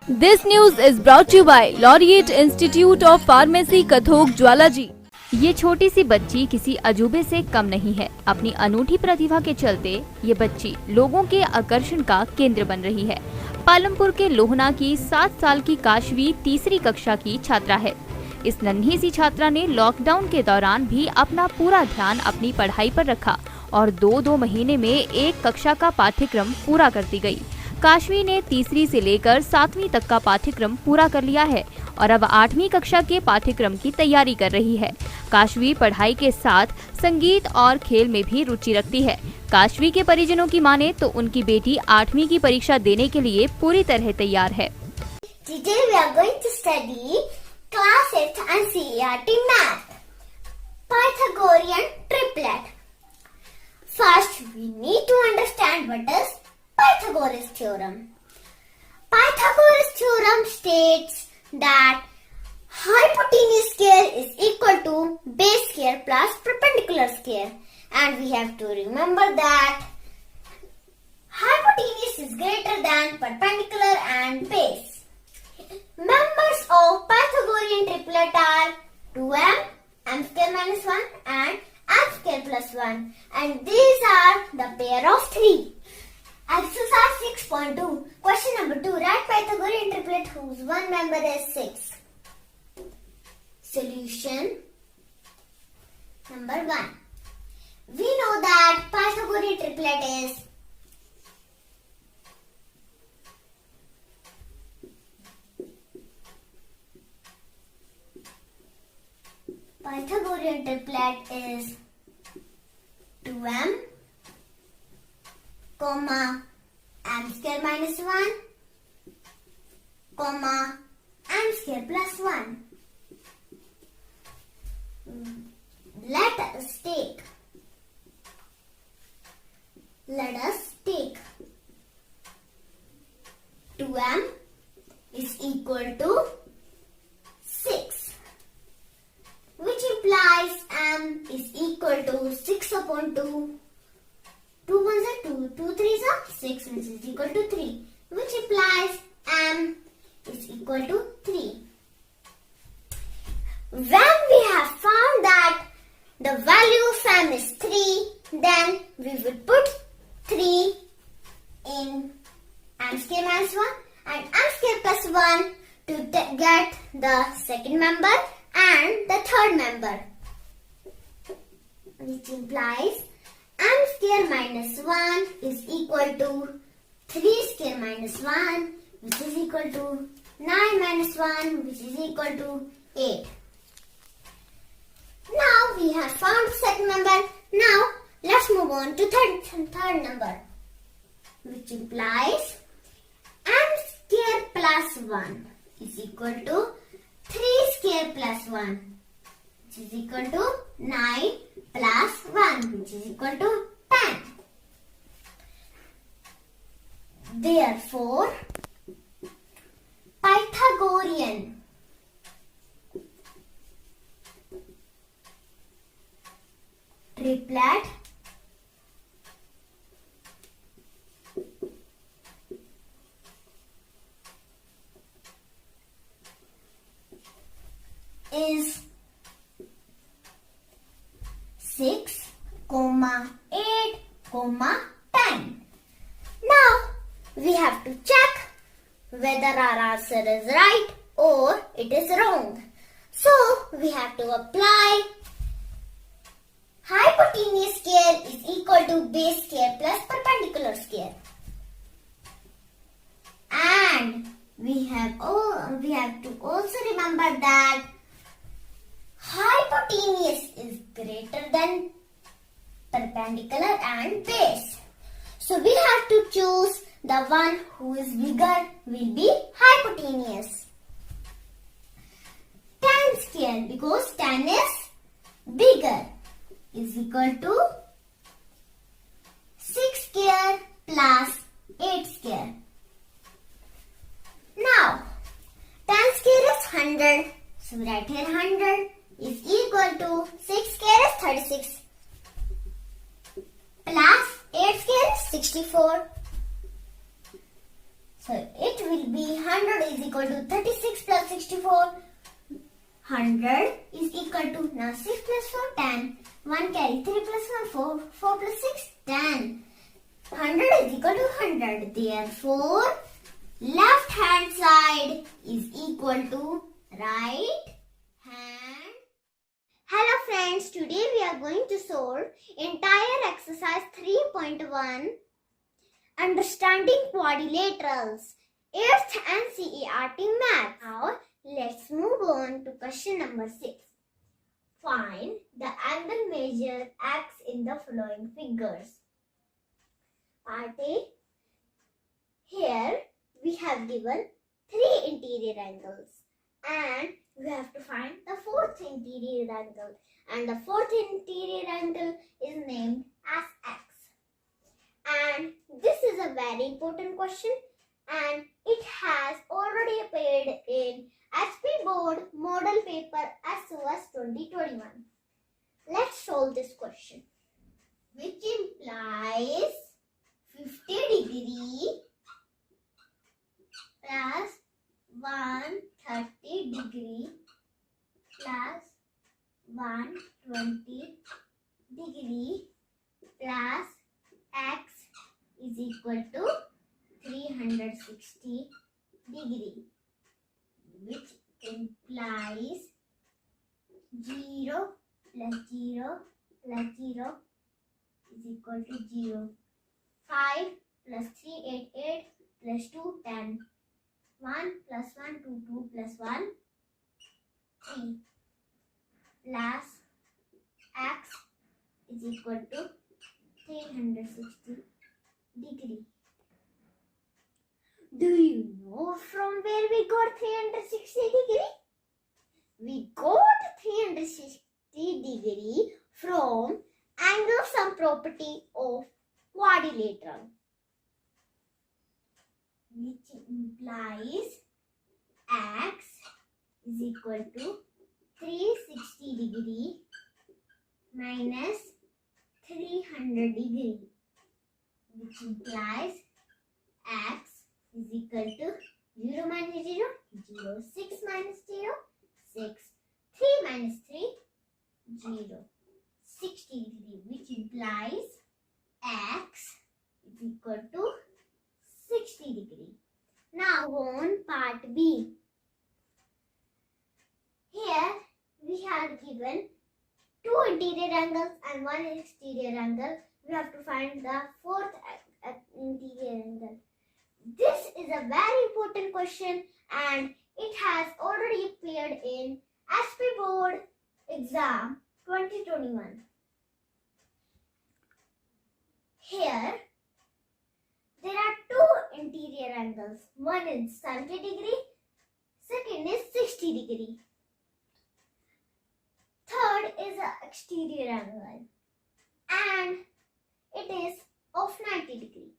This news is brought to you by Laureate Institute of Pharmacy, कथोक Jwala ji. ये छोटी सी बच्ची किसी अजूबे से कम नहीं है। अपनी अनूठी प्रतिभा के चलते ये बच्ची लोगों के आकर्षण का केंद्र बन रही है। पालमपुर के लोहना की 7 साल की काशवी तीसरी कक्षा की छात्रा है। इस नन्ही सी छात्रा ने लॉकडाउन के दौरान भी अपना पूरा ध्यान अपनी पढ़ाई पर रखा और 2 महीने में एक कक्षा का पाठ्यक्रम पूरा करती गई। काशवी ने तीसरी से लेकर 7वीं तक का पाठ्यक्रम पूरा कर लिया है और अब 8वीं कक्षा के पाठ्यक्रम की तैयारी कर रही है। काशवी पढ़ाई के साथ संगीत और खेल में भी रुचि रखती है। काशवी के परिजनों की माने तो उनकी बेटी 8वीं की परीक्षा देने के लिए पूरी तरह तैयार है। Today we are going to study class 8th and CERT math. Pythagorean triplet. First we need to understand what is Pythagoras theorem. Pythagoras theorem states that hypotenuse square is equal to base square plus perpendicular square, and we have to remember that hypotenuse is greater than perpendicular and base. Members of Pythagorean triplet are 2m, m square minus 1 and m square plus 1, and these are the pair of 3. Exercise 6.2. Question number 2. Write Pythagorean triplet whose one member is 6. Solution. Number 1. We know that Pythagorean triplet is Pythagorean triplet is 2m, comma m square minus 1, comma m square plus 1. Let us take 2m is equal to 6, which implies m is equal to 6 upon 2. 2 ones are 2, 2 threes are 6, which is equal to 3, which implies m is equal to 3. When we have found that the value of m is 3, then we would put 3 in m square minus 1 and m square plus 1 to get the second member and the third member, which implies m square minus 1 is equal to 3 square minus 1, which is equal to 9 minus 1, which is equal to 8. Now we have found the second number. Now let's move on to third number, which implies m square plus 1 is equal to 3 square plus 1, which is equal to 9 plus 1, which is equal to 10. Therefore, Pythagorean triplet is 6, 8, 10. Now we have to check whether our answer is right or it is wrong. So we have to apply hypotenuse square is equal to base square plus perpendicular square. And we have to also remember that hypotenuse is greater than perpendicular and base. So we have to choose the one who is bigger will be hypotenuse. 10 square, because 10 is bigger, is equal to 6 square plus 8 square. Now 10 square is 100, so we write here 100 is equal to 6 square is 36 plus 8 square is 64. So it will be 100 is equal to 36 plus 64. 100 is equal to, now 6 plus 4, 10. 1 carry 3 plus 1, 4. 4 plus 6, 10. 100 is equal to 100. Therefore, left hand side is equal to right hand. Hello friends, today we are going to solve entire exercise 3.1 Understanding Quadrilaterals 8th NCERT Math. Now let's move on to question number 6. Find the angle measure X in the following figures. Part A. Here we have given 3 interior angles and we have to find the 4th interior angle, and the 4th interior angle is named as X. And this is a very important question and it has already appeared in HP Board Model Paper SOS 2021. Let's solve this question, which implies 50 degree plus 130 degree plus 120 degree plus X is equal to 360 degree, which implies 0 plus 0 plus 0 is equal to 0. 5 plus 3, 8, 8 plus 2, 10. 1 plus 1, 2, 2 plus 1, 3 plus X is equal to 360 degree. Do you know from where we got 360 degree? We got 360 degree from angle sum property of quadrilateral, which implies X is equal to 360 degree minus 300 degree, which implies X is equal to 0 minus 0, 0, 6 minus 0, 6, 3 minus 3, 0, 60 degree, which implies X is equal to 60 degree. Now on part B. Here we have given 2 interior angles and 1 exterior angle. We have to find the 4th interior angle. This is a very important question and it has already appeared in SP Board Exam 2021. Here there are 2 interior angles. One is 70 degree, second is 60 degree. Third is an exterior angle and it is of 90 degree.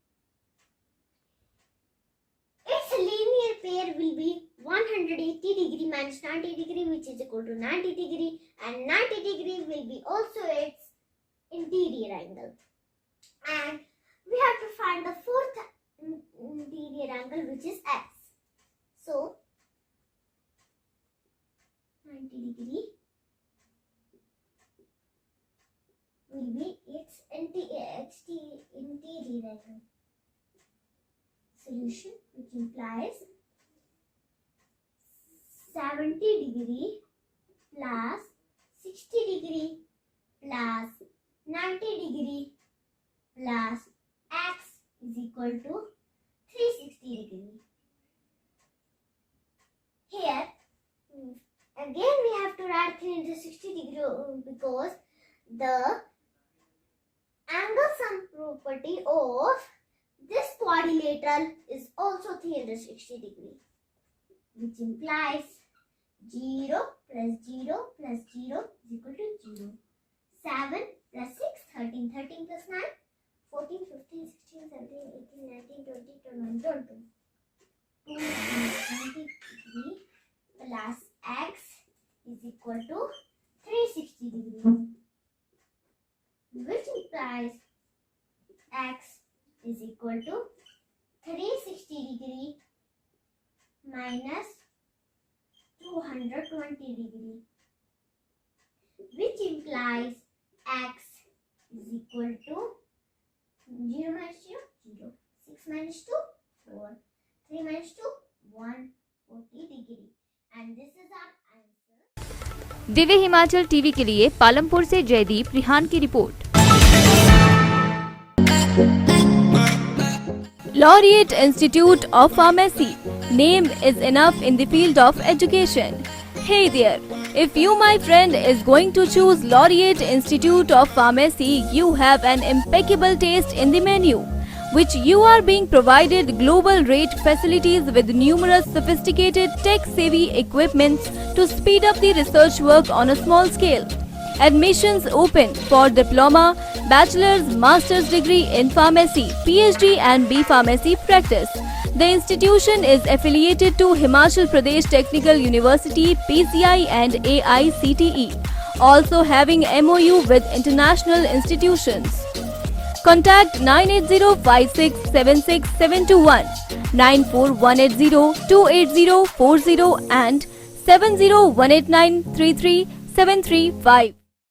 Its linear pair will be 180 degree minus 90 degree, which is equal to 90 degree, and 90 degree will be also its interior angle. And we have to find the 4th interior angle, which is X. So 90 degree will be its interior angle. Solution, which implies 70 degree plus 60 degree plus 90 degree plus X is equal to 360 degree. Here again we have to write 360 degree because the angle sum property of this quadrilateral is also 360 degree, which implies 0 plus 0 plus 0 is equal to 0. 7 plus 6, 13, 13 plus 9, 14, 15, 16, 17, 18, 19, 20, 21, 22. 290 degree plus X is equal to 360 degree, which implies X is equal to 360 degree minus 220 degree, which implies x is equal to 0 minus 0, 0, 6 minus 2, 4, 3 minus 2, 1, 40 degree. And this is our answer. Divya Himachal TV के लिए पालमपुर से जयदीप रिहान की report. Laureate Institute of Pharmacy. Name is enough in the field of education. Hey there, if you, my friend, is going to choose Laureate Institute of Pharmacy, you have an impeccable taste in the menu, which you are being provided global rate facilities with numerous sophisticated tech-savvy equipments to speed up the research work on a small scale. Admissions open for diploma, bachelor's, master's degree in pharmacy, PhD and B Pharmacy practice. The institution is affiliated to Himachal Pradesh Technical University, PCI and AICTE, also having MOU with international institutions. Contact 98056767721, 94180280040 and 7018933 735.